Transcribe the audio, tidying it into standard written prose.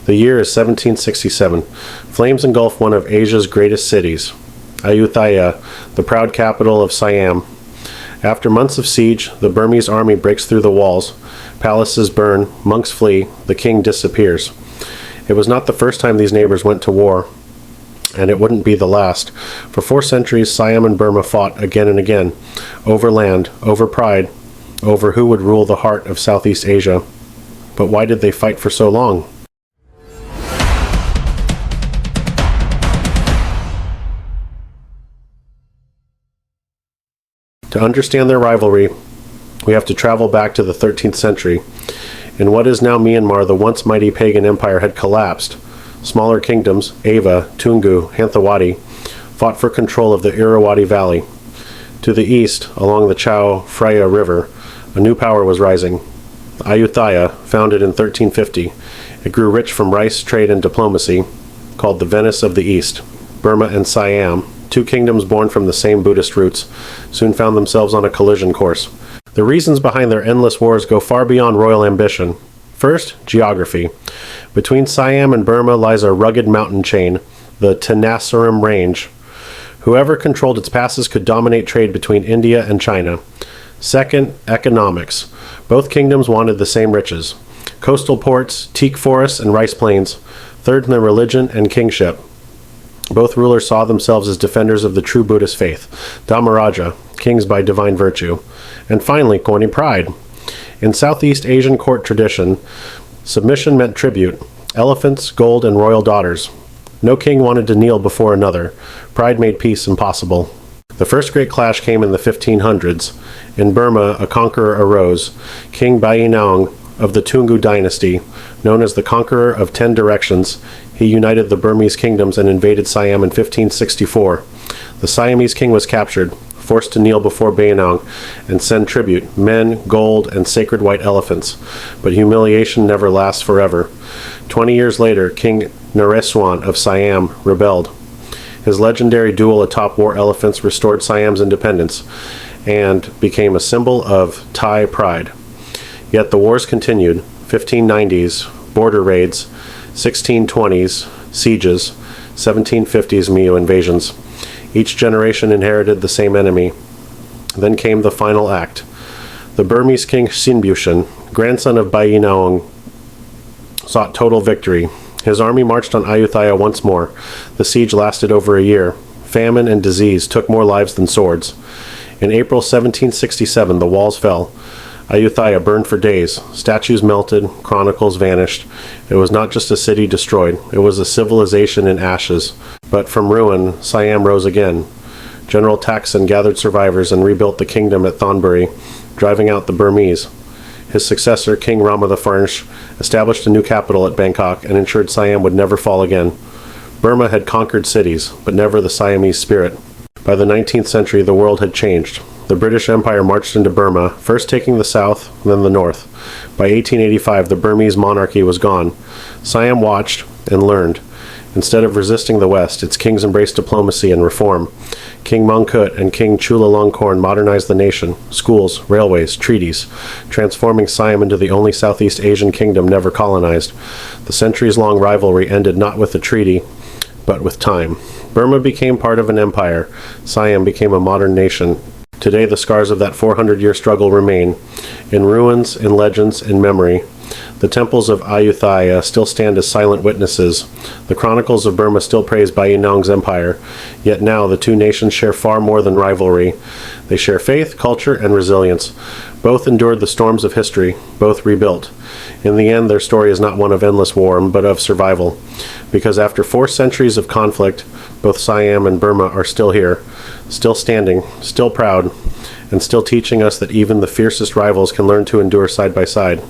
The year is 1767. Flames engulf one of Asia's greatest cities, Ayutthaya, the proud capital of Siam. After months of siege, the Burmese army breaks through the walls. Palaces burn, monks flee, the king disappears. It was not the first time these neighbors went to war, and it wouldn't be the last. For 4 centuries, Siam and Burma fought again and again, over land, over pride, over who would rule the heart of Southeast Asia. But why did they fight for so long? To understand their rivalry, we have to travel back to the 13th century. In what is now Myanmar, the once mighty pagan empire had collapsed. Smaller kingdoms, Ava, Tungu, Hanthawaddy, fought for control of the Irrawaddy Valley. To the east, along the Chao Phraya River, a new power was rising. Ayutthaya, founded in 1350, it grew rich from rice trade and diplomacy, called the Venice of the East. Burma and Siam, 2 kingdoms born from the same Buddhist roots, soon found themselves on a collision course. The reasons behind their endless wars go far beyond royal ambition. First, geography. Between Siam and Burma lies a rugged mountain chain, the Tenasserim Range. Whoever controlled its passes could dominate trade between India and China. Second, economics. Both kingdoms wanted the same riches. Coastal ports, teak forests, and rice plains. Third, their religion and kingship. Both rulers saw themselves as defenders of the true Buddhist faith, Dhammaraja, kings by divine virtue. And finally, courting pride. In Southeast Asian court tradition, submission meant tribute, elephants, gold, and royal daughters. No king wanted to kneel before another. Pride made peace impossible. The first great clash came in the 1500s. In Burma, a conqueror arose, King Bayi-Naung of the Tungu dynasty. Known as the Conqueror of 10 Directions, he united the Burmese kingdoms and invaded Siam in 1564. The Siamese king was captured, forced to kneel before Bayi-Naung and send tribute, men, gold, and sacred white elephants. But humiliation never lasts forever. 20 years later, King Naresuan of Siam rebelled. His legendary duel atop war elephants restored Siam's independence and became a symbol of Thai pride. Yet the wars continued, 1590s, border raids, 1620s, sieges, 1750s Mio invasions. Each generation inherited the same enemy. Then came the final act. The Burmese king Sinbushan, grandson of Bayi-Naung, sought total victory. His army marched on Ayutthaya once more. The siege lasted over a year. Famine and disease took more lives than swords. In April 1767, the walls fell. Ayutthaya burned for days. Statues melted, chronicles vanished. It was not just a city destroyed, it was a civilization in ashes. But from ruin, Siam rose again. General Taksin gathered survivors and rebuilt the kingdom at Thonburi, driving out the Burmese. His successor, King Rama I, established a new capital at Bangkok and ensured Siam would never fall again. Burma had conquered cities, but never the Siamese spirit. By the 19th century, the world had changed. The British Empire marched into Burma, first taking the south, then the north. By 1885, the Burmese monarchy was gone. Siam watched and learned. Instead of resisting the West, its kings embraced diplomacy and reform. King Mongkut and King Chulalongkorn modernized the nation, schools, railways, treaties, transforming Siam into the only Southeast Asian kingdom never colonized. The centuries-long rivalry ended not with a treaty, but with time. Burma became part of an empire. Siam became a modern nation. Today, the scars of that 400-year struggle remain, in ruins, in legends, in memory. The temples of Ayutthaya still stand as silent witnesses. The chronicles of Burma still praise Bayi-Naung's empire. Yet now, the two nations share far more than rivalry. They share faith, culture, and resilience. Both endured the storms of history. Both rebuilt. In the end, their story is not one of endless war, but of survival. Because after 4 centuries of conflict, both Siam and Burma are still here, still standing, still proud, and still teaching us that even the fiercest rivals can learn to endure side by side.